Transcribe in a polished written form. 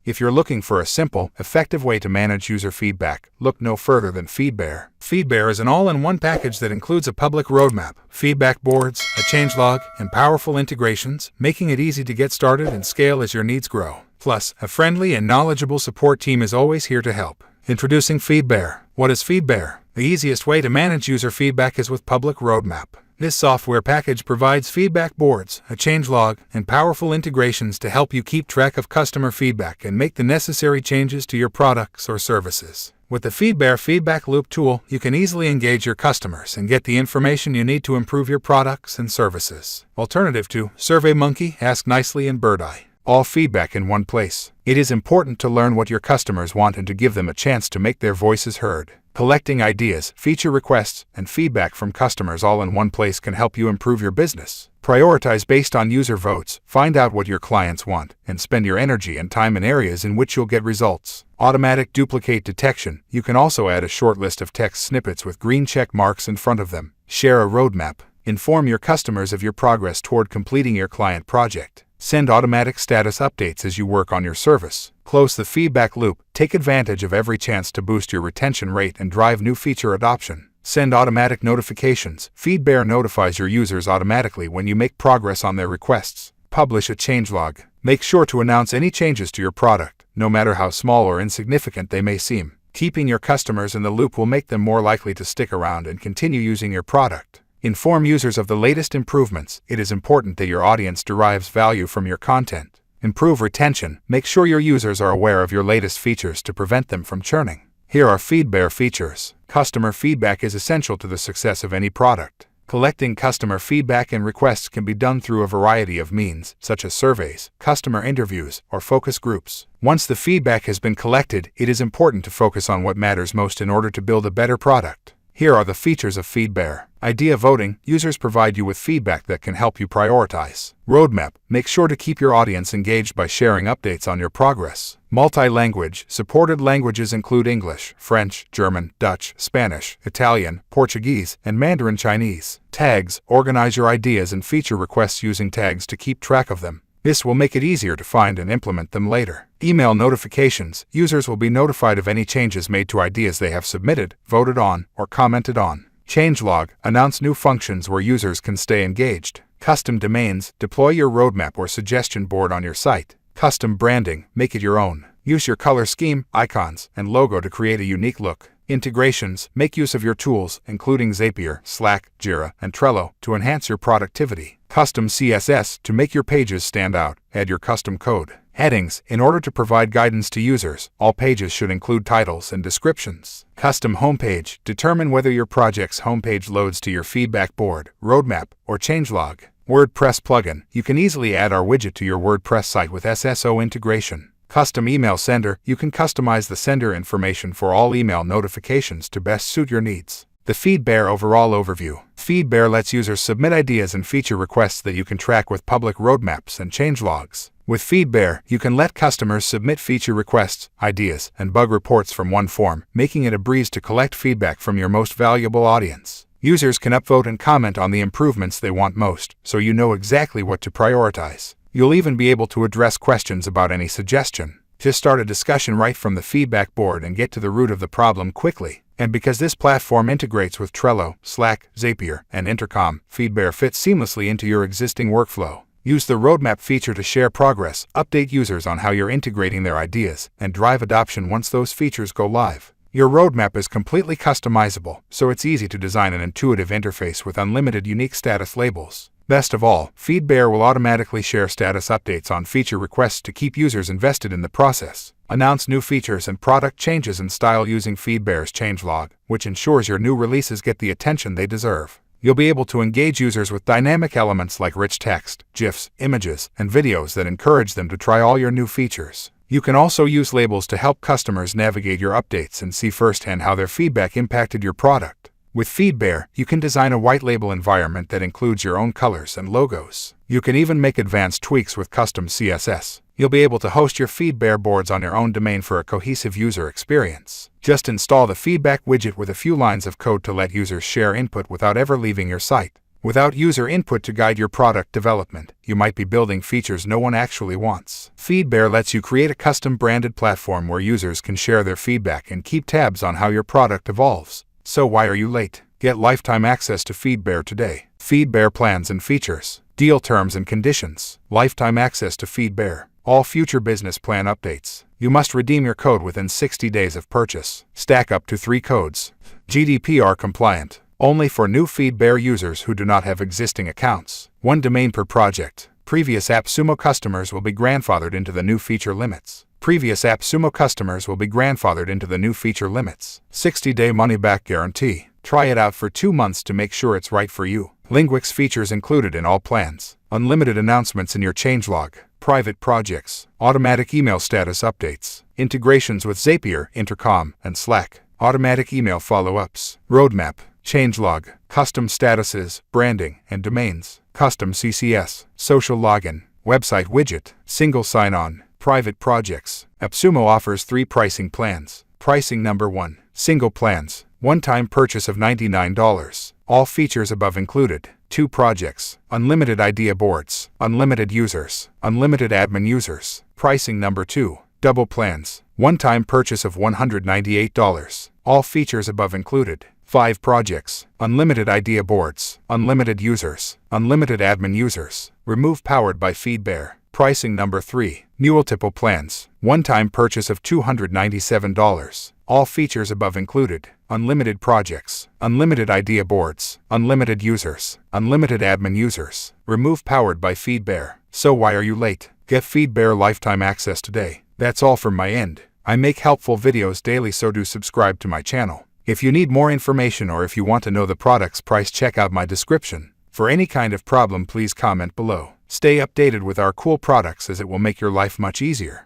If you're looking for a simple, effective way to manage user feedback, look no further than FeedBear. FeedBear is an all-in-one package that includes a public roadmap, feedback boards, a changelog, and powerful integrations, making it easy to get started and scale as your needs grow. Plus, a friendly and knowledgeable support team is always here to help. Introducing FeedBear. What is FeedBear? The easiest way to manage user feedback is with public roadmap. This software package provides feedback boards, a changelog, and powerful integrations to help you keep track of customer feedback and make the necessary changes to your products or services. With the FeedBear Feedback Loop tool, you can easily engage your customers and get the information you need to improve your products and services. Alternative to SurveyMonkey, Ask Nicely, and Birdeye. All feedback in one place. It is important to learn what your customers want and to give them a chance to make their voices heard. Collecting ideas, feature requests, and feedback from customers all in one place can help you improve your business. Prioritize based on user votes, find out what your clients want, and spend your energy and time in areas in which you'll get results. Automatic duplicate detection. You can also add a short list of text snippets with green check marks in front of them. Share a roadmap. Inform your customers of your progress toward completing your client project. Send automatic status updates as you work on your service. Close the feedback loop. Take advantage of every chance to boost your retention rate and drive new feature adoption. Send automatic notifications. FeedBear notifies your users automatically when you make progress on their requests. Publish a changelog. Make sure to announce any changes to your product, no matter how small or insignificant they may seem. Keeping your customers in the loop will make them more likely to stick around and continue using your product. Inform users of the latest improvements. It is important that your audience derives value from your content. Improve retention. Make sure your users are aware of your latest features to prevent them from churning. Here are FeedBear features. Customer feedback is essential to the success of any product. Collecting customer feedback and requests can be done through a variety of means, such as surveys, customer interviews, or focus groups. Once the feedback has been collected, it is important to focus on what matters most in order to build a better product. Here are the features of FeedBear. Idea voting. Users provide you with feedback that can help you prioritize. Roadmap. Make sure to keep your audience engaged by sharing updates on your progress. Multi-language. Supported languages include English, French, German, Dutch, Spanish, Italian, Portuguese, and Mandarin Chinese. Tags. Organize your ideas and feature requests using tags to keep track of them. This will make it easier to find and implement them later. Email notifications. Users will be notified of any changes made to ideas they have submitted, voted on, or commented on. Changelog. Announce new functions where users can stay engaged. Custom domains. Deploy your roadmap or suggestion board on your site. Custom branding. Make it your own. Use your color scheme, icons, and logo to create a unique look. Integrations. Make use of your tools, including Zapier, Slack, Jira, and Trello, to enhance your productivity. Custom CSS. To make your pages stand out, add your custom code. Headings. In order to provide guidance to users, all pages should include titles and descriptions. Custom homepage. Determine whether your project's homepage loads to your feedback board, roadmap, or changelog. WordPress plugin. You can easily add our widget to your WordPress site with SSO integration. Custom email sender. You can customize the sender information for all email notifications to best suit your needs. The FeedBear overall overview. FeedBear lets users submit ideas and feature requests that you can track with public roadmaps and changelogs. With FeedBear, you can let customers submit feature requests, ideas, and bug reports from one form, making it a breeze to collect feedback from your most valuable audience. Users can upvote and comment on the improvements they want most, so you know exactly what to prioritize. You'll even be able to address questions about any suggestion. Just start a discussion right from the feedback board and get to the root of the problem quickly. And because this platform integrates with Trello, Slack, Zapier, and Intercom, FeedBear fits seamlessly into your existing workflow. Use the roadmap feature to share progress, update users on how you're integrating their ideas, and drive adoption once those features go live. Your roadmap is completely customizable, so it's easy to design an intuitive interface with unlimited unique status labels. Best of all, FeedBear will automatically share status updates on feature requests to keep users invested in the process. Announce new features and product changes in style using FeedBear's changelog, which ensures your new releases get the attention they deserve. You'll be able to engage users with dynamic elements like rich text, GIFs, images, and videos that encourage them to try all your new features. You can also use labels to help customers navigate your updates and see firsthand how their feedback impacted your product. With FeedBear, you can design a white label environment that includes your own colors and logos. You can even make advanced tweaks with custom CSS. You'll be able to host your FeedBear boards on your own domain for a cohesive user experience. Just install the feedback widget with a few lines of code to let users share input without ever leaving your site. Without user input to guide your product development, you might be building features no one actually wants. FeedBear lets you create a custom branded platform where users can share their feedback and keep tabs on how your product evolves. So why are you late? Get lifetime access to FeedBear today. FeedBear plans and features. Deal terms and conditions. Lifetime access to FeedBear. All future business plan updates. You must redeem your code within 60 days of purchase. Stack up to 3 codes. GDPR compliant. Only for new FeedBear users who do not have existing accounts. 1 domain per project. Previous Appsumo customers will be grandfathered into the new feature limits. Previous Appsumo customers will be grandfathered into the new feature limits. 60-day money-back guarantee. Try it out for 2 months to make sure it's right for you. Linguix features included in all plans. Unlimited announcements in your changelog. Private projects. Automatic email status updates. Integrations with Zapier, Intercom, and Slack. Automatic email follow-ups. Roadmap. Changelog. Custom statuses, branding, and domains. Custom CCS. Social login. Website widget. Single sign-on. Private projects. Appsumo offers 3 pricing plans. Pricing number 1. Single plans. One-time purchase of $99. All features above included. 2 projects. Unlimited idea boards. Unlimited users. Unlimited admin users. Pricing number 2. Double plans. One-time purchase of $198. All features above included. 5 projects. Unlimited idea boards. Unlimited users. Unlimited admin users. Remove powered by FeedBear. Pricing number 3. Multiple plans. One-time purchase of $297. All features above included. Unlimited projects. Unlimited idea boards. Unlimited users. Unlimited admin users. Remove powered by FeedBear. So why are you late? Get FeedBear lifetime access today. That's all from my end. I make helpful videos daily, so do subscribe to my channel. If you need more information or if you want to know the product's price, check out my description. For any kind of problem, please comment below. Stay updated with our cool products, as it will make your life much easier.